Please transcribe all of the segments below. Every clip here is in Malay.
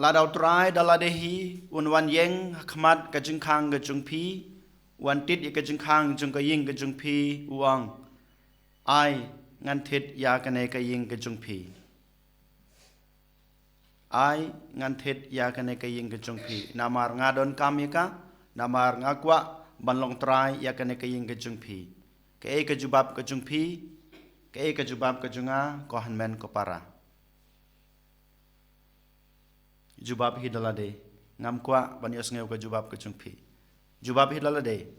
ladau trai daladehi wan yeng khmat ka jingkhang ga jungpi wan tit ka jingkhang jung ka ying ka jungpi uang ai ngan thit ya ka ne ka ying ka jungpi ai ngan thit ya ka ne ka ying ka jungpi namar ngadon kamika namar ngakwa banlong trai ya ka ne ka ying ka jungpi ke ka jubab ka jungpi ke ka jubab ka junga ko hanmen ko para jubab hidalade ngam kwa banyos ngeu ka jubab ka jungpi jubab hidalade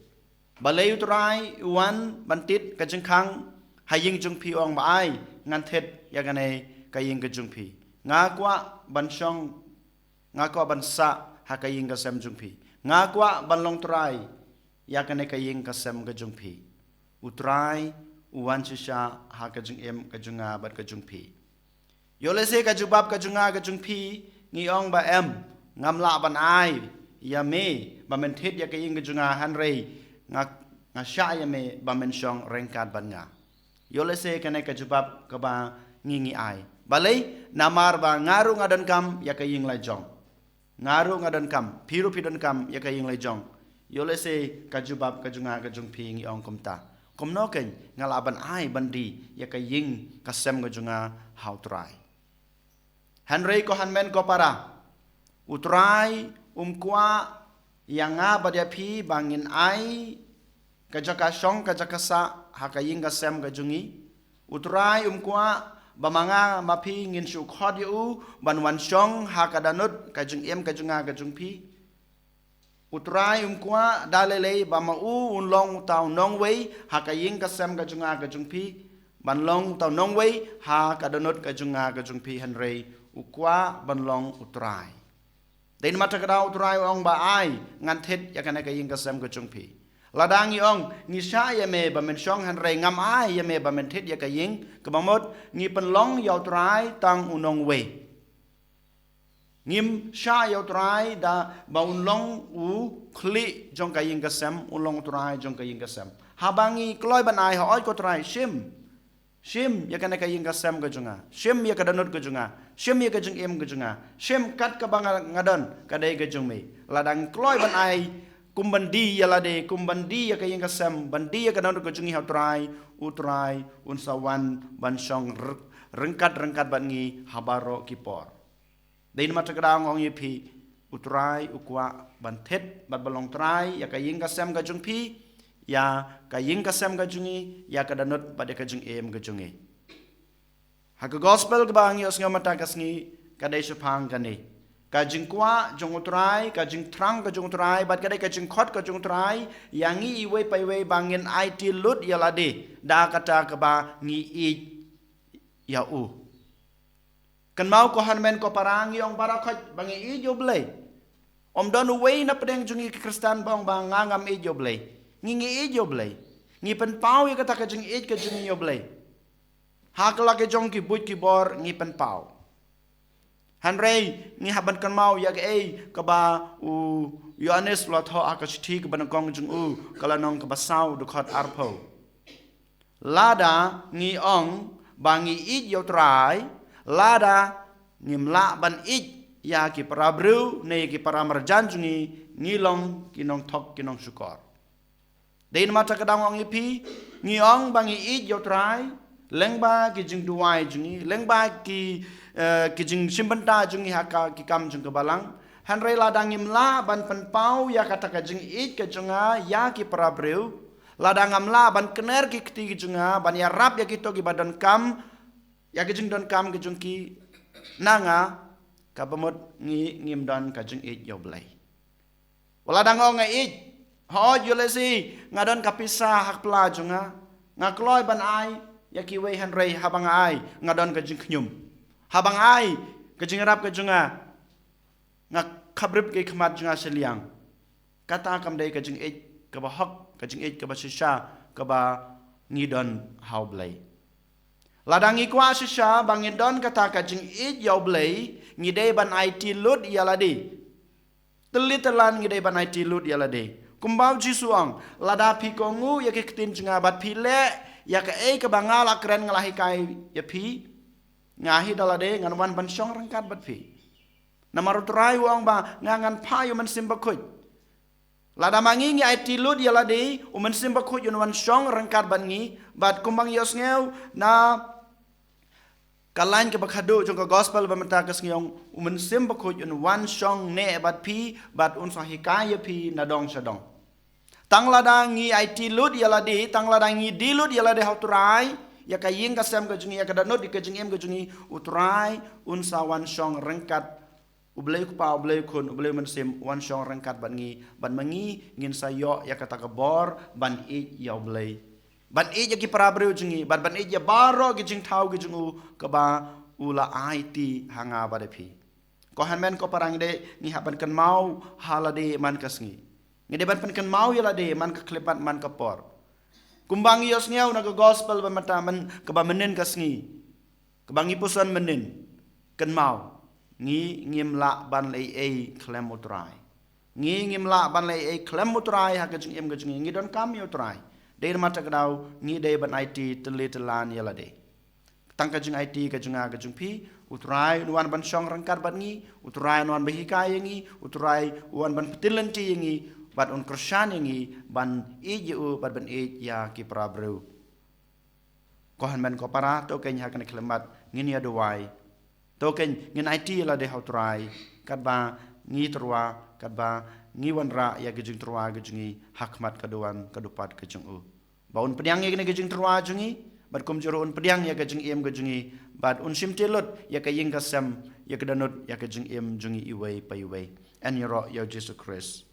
balai utrai wan bantit ka jingkhang haying jungpi ong baai ngan thet ya gane ka ying ka jungpi nga kwa banshong nga kwa bansa ha ka ying ka sem jungpi nga kwa banlong trai ya gane ka ying ka sem ka jungpi utrai uwan shisha ha ka jung em ka junga bat ka jungpi yolese ka jubab ka junga ka jungpi ngi ong ba em ngam la ban ai ya me ba men thet ya ka ying ka junga han rei nga sha ya me ba men shong rengkat ban nga yolese ka ne ka jubab ka ba ngi ai balai namar ba ngaru ngadan kam ya ka ying lai jong ngaru ngadan kam piru pidon kam ya ka ying lai jong yolese ka jubab ka junga ka jungpi ngi ong kumta komno ken ngalaban ai bandi ya ka ying ka sem ka junga how try Henry ko hanmen ko para utrai kwa yang nga badia pi bangin ai ka jaka shong ka jaka sa ha ka ying ka sem ka jungi utrai kwa bamanga mapi ngin shu khod yu ban wan shong ha ka danut ka jung em ka junga ka jung pi utrai kwa dalele bama un long tau nong wei ha ka ying ka sem ka junga ka jung pi ban long tau nong wei ha ka danut ka junga ka jung pi Henry ukwa ban long utrai den mata ka utrai ong ba ai ngan thet ya kana ka ying ka sem ka jung pi ladang i ong ni sha ya me ba men shong Henry ngam ai ya me ba men thet ya ka ying ka bamot ni pen long yaw trai tang unong wei ngim sha yaw trai da ba un long u khli jong ka ying ka sem un long trai jong ka ying ka sem habangi kloi ban ai ha oi ko trai shim ya kana ka ying ka sem ka junga shim ya ka danut ka junga shim ya ka jung em ka junga shim kat ka bang ngadon ka dei ka jung me ladang kloi ban ai kumbandi ya lade kumbandi ya ka ying ka sem bandi ya ka danut ka jungi ha trai utrai un sawan ban shong rengkat ban ngi habaro kipor Dain mata kadang ong yepi utrai ukwa bantet bat balong trai ya ka ying ka sem ka jung pi ya ka ying ka sem ka jungi ya ka danut pada ka jung em ka jungi ha ka gospel ka bang yos ngamata kasngi ka dei supang ka ni ka jing kwa jung utrai ka jing trang ka jung utrai bat ka dei ka jing khot ka jung utrai yang ngi iwe pai we bangin it lut ya lade da kata ka ba ngi i ya u kan mau ko hanmen ko parang yong barakhat bangi i joblay om don way na pedeng jungi kristan bang bang ngam i joblay ngi i joblay ngi pen pau ya kata ka jing i ka jungi joblay hakla ke jong ki but ki bor ngi pen pau hanrei ngi haban kan mau ya ke ka ba u Yohanes lo tho akashthi ka ban kong jung u kala nong ka basau du khat arpo lada ngi ong bangi i yo trai lada ngimla ban ik ya ki parabru ne ki paramarjan jungi ngilong kinong thok kinong sukor dein mata kadang ong ipi ngiong bangi ik yo trai lengba ki jing duai jungi lengba ki jing simbanta jungi haka ki kam jung balang hanrei ladang ngimla ban pen pau ya kata ka jing ik ka junga ya ki parabru ladang ngamla ban kener ki kti junga ban ya rap ya ki to ki badan kam ya kejung don kam kejung ki nanga ka bamot ngim don ka jung it yo blai wala dango nga it ho yolesi ngadon kapisa hak pla junga ngakloi ban ai ya ki we Henry habang ai ngadon ka jung knyum habang ai kejung rap ka junga ngak khabrib ke khmat junga seliang kata kam dei ka jung it ka ba hak ka jung it ka ba shisha ka ba ngidon how blai Ladangi kwa shisha bangin don kata ka jing it yaw blay ngidei ban IT lut yalade telitelan ngidei ban IT lut yalade kumbau jisuang lada pikongu ya ke ketin junga bat pile ya ke ka bangala keren ngalahi kai ya pi ngahi dalade ngan wan ban syong rengkat bat pi namarutrai uang ba ngangan pa yu man simba kuj lada mangi ngi ai tilut ya ladi uman simba kuj yun wan syong rengkat ban ngi bat kumbang yos ngeu na kalain ke bakhado jong ka gospel ba mata kas ngiong uman simba kuj yun wan syong ne bat pi bat un sahikaya pi na dong sadong tang lada ngi ai tilut ya ladi tang lada ngi dilut ya ladi hauturai ya kaying kasam ka jungi ya kadanot di ka jingem ka jungi utrai un sa wan syong rengkat ublay ko pa ublay kun ublay mansim wan syong rengkat ban mangi ngin sayo ya kata kabor ban i ya ublay ban i ya ki parabreu jungi ban i ya baro gi jing thau gi jungu ka ba ula it hanga ba de phi ko hanmen ko parang de ni haban kan mau halade man kasngi ngi de ban pan kan mau ya lade man ka klepat man ka por kumbang yos ngeu na gospel ba mata man ka ba menen kasngi kebangi pusan menen kan mau ngi ngim la ban lei ei klem utrai ngi ngim la ban lei ei klem utrai ha kajing em kajing ngi don kam utrai de mata kadau ngi de ban it tele telan yala de tang kajing it kajing a kajing pi utrai nuan ban syong rangkat ban ngi utrai nuan behikai ngi utrai uan ban petilan ti ngi bat un krsan ngi ban iju bat ban ya ki prabreu kohan men ko para to ken ha kan klemat ngini aduai token ngin IT la de hautrai kadba ngi terwa kadba ngi wanra ya gejing terwa gejingi hakmat kaduan kadupat gejing u baun pediang ya gejing terwa jungi bad kum jurun pediang ya gejing em gejingi bad un sim telot ya kaying kasam ya kedanut ya gejing em jungi iwei paiwei en yoro ya Jesus Christ